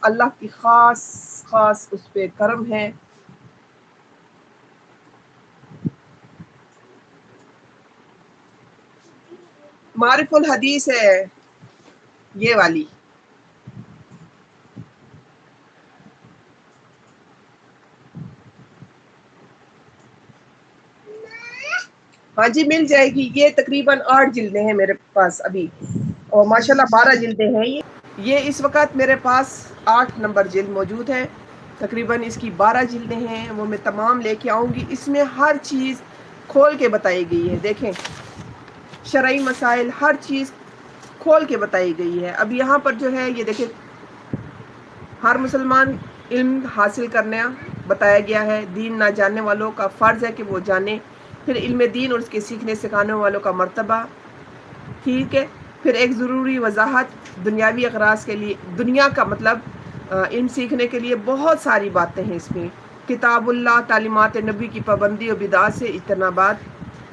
اللہ کی خاص اس پہ کرم ہے۔ معرف الحدیث ہے یہ والی، ہاں جی مل جائے گی۔ یہ تقریباً 8 جلدیں ہیں میرے پاس ابھی، اور ماشاءاللہ 12 جلدیں ہیں۔ یہ اس وقت میرے پاس 8 نمبر جلد موجود ہے، تقریباً اس کی 12 جلدیں ہیں، وہ میں تمام لے کے آؤں گی۔ اس میں ہر چیز کھول کے بتائی گئی ہے، دیکھیں شرعی مسائل ہر چیز کھول کے بتائی گئی ہے۔ اب یہاں پر جو ہے یہ دیکھیں ہر مسلمان علم حاصل کرنا بتایا گیا ہے، دین نہ جاننے والوں کا فرض ہے کہ وہ جانے، پھر علم دین اور اس کے سیکھنے سکھانے والوں کا مرتبہ، ٹھیک ہے، پھر ایک ضروری وضاحت دنیاوی اغراض کے لیے، دنیا کا مطلب علم سیکھنے کے لیے بہت ساری باتیں ہیں اس میں، کتاب اللہ، تعلیمات نبی کی پابندی اور بدعات سے اجتنابات،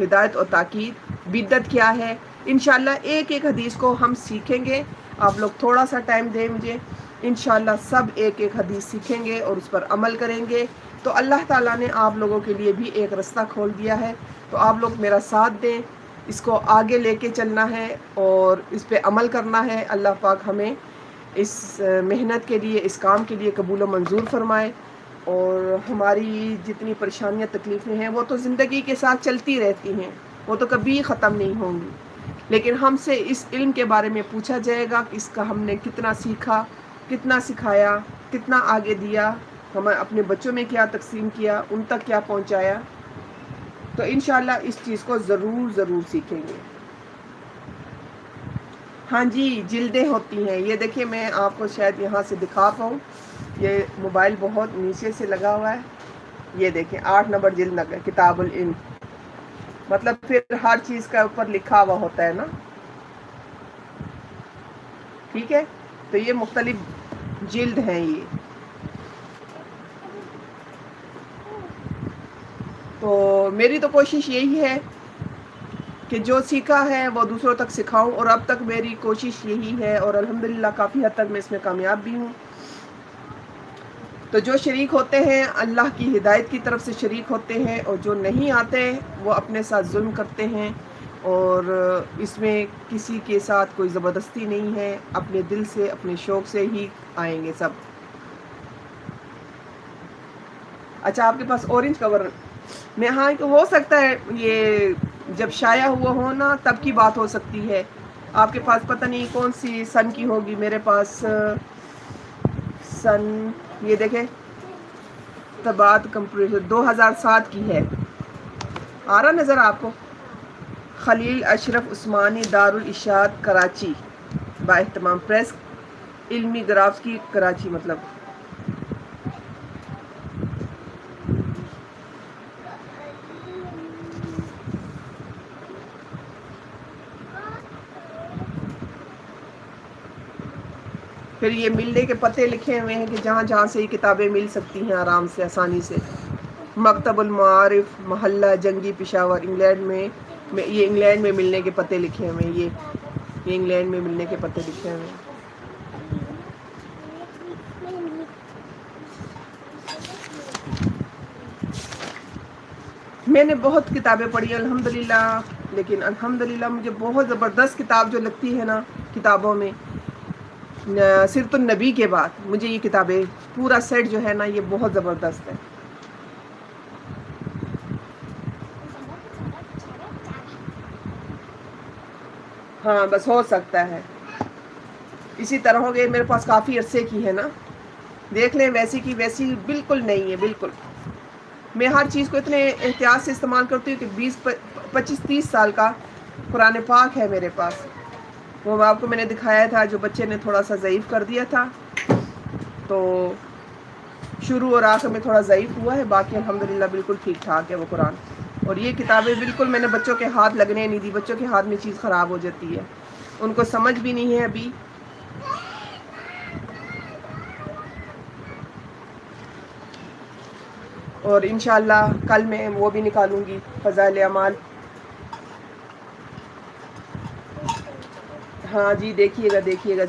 ہدایت اور تاکید، بدعت کیا ہے۔ انشاءاللہ ایک ایک حدیث کو ہم سیکھیں گے، آپ لوگ تھوڑا سا ٹائم دیں مجھے، انشاءاللہ سب ایک ایک حدیث سیکھیں گے اور اس پر عمل کریں گے، تو اللہ تعالیٰ نے آپ لوگوں کے لیے بھی ایک رستہ کھول دیا ہے۔ تو آپ لوگ میرا ساتھ دیں، اس کو آگے لے کے چلنا ہے اور اس پہ عمل کرنا ہے۔ اللہ پاک ہمیں اس محنت کے لیے، اس کام کے لیے قبول و منظور فرمائے، اور ہماری جتنی پریشانیاں تکلیفیں ہیں وہ تو زندگی کے ساتھ چلتی رہتی ہیں، وہ تو کبھی ختم نہیں ہوں گی، لیکن ہم سے اس علم کے بارے میں پوچھا جائے گا کہ اس کا ہم نے کتنا سیکھا، کتنا سکھایا، کتنا آگے دیا، ہمیں اپنے بچوں میں کیا تقسیم کیا، ان تک کیا پہنچایا۔ تو انشاءاللہ اس چیز کو ضرور سیکھیں گے۔ ہاں جی جلدیں ہوتی ہیں، یہ دیکھیں میں آپ کو شاید یہاں سے دکھا پاؤں، یہ موبائل بہت نیچے سے لگا ہوا ہے، یہ دیکھیں 8 نمبر جلد لگا، کتاب العلم، مطلب پھر ہر چیز کا اوپر لکھا ہوا ہوتا ہے نا، ٹھیک ہے، تو یہ مختلف جلد ہیں یہ۔ تو میری تو کوشش یہی ہے کہ جو سیکھا ہے وہ دوسروں تک سکھاؤں، اور اب تک میری کوشش یہی ہے، اور الحمدللہ کافی حد تک میں اس میں کامیاب بھی ہوں۔ تو جو شریک ہوتے ہیں اللہ کی ہدایت کی طرف سے شریک ہوتے ہیں، اور جو نہیں آتے وہ اپنے ساتھ ظلم کرتے ہیں، اور اس میں کسی کے ساتھ کوئی زبردستی نہیں ہے، اپنے دل سے اپنے شوق سے ہی آئیں گے سب۔ اچھا آپ کے پاس اورنج کور میں، ہاں ہو سکتا ہے یہ جب شائع ہوا ہو نا تب کی بات ہو سکتی ہے، آپ کے پاس پتہ نہیں کون سی سن کی ہوگی، میرے پاس سن یہ دیکھیں طباعت کمپیوٹر 2007 کی ہے، آ رہا نظر آپ کو، خلیل اشرف عثمانی دارالاشاعت کراچی، با اہتمام پریس علمی گرافس کی کراچی مطلب۔ پھر یہ ملنے کے پتے لکھے ہوئے ہیں کہ جہاں جہاں سے یہ کتابیں مل سکتی ہیں آرام سے آسانی سے، مکتب المعارف محلہ جنگی پشاور انگلینڈ میں، یہ انگلینڈ میں ملنے کے پتے لکھے ہوئے ہیں، یہ انگلینڈ میں ملنے کے پتے لکھے ہوئے ہیں۔ میں نے بہت کتابیں پڑھی ہیں الحمدللہ، لیکن الحمدللہ مجھے بہت زبردست کتاب جو لگتی ہے نا کتابوں میں، سیرت النبی کے بعد مجھے یہ کتابیں پورا سیٹ جو ہے نا یہ بہت زبردست ہے۔ ہاں بس ہو سکتا ہے اسی طرح ہو گئے، میرے پاس کافی عرصے کی ہے نا، دیکھ لیں ویسی کی ویسی بالکل نہیں ہے، بالکل میں ہر چیز کو اتنے احتیاط سے استعمال کرتی ہوں کہ 25-30 سال کا قرآن پاک ہے میرے پاس، وہ آپ کو میں نے دکھایا تھا، جو بچے نے تھوڑا سا ضعیف کر دیا تھا، تو شروع اور آخر میں تھوڑا ضعیف ہوا ہے، باقی الحمدللہ بالکل ٹھیک ٹھاک ہے وہ قرآن۔ اور یہ کتابیں بالکل میں نے بچوں کے ہاتھ لگنے نہیں دی، بچوں کے ہاتھ میں چیز خراب ہو جاتی ہے، ان کو سمجھ بھی نہیں ہے ابھی۔ اور انشاءاللہ کل میں وہ بھی نکالوں گی فضائل اعمال۔ ہاں جی دیکھیے گا ضرور۔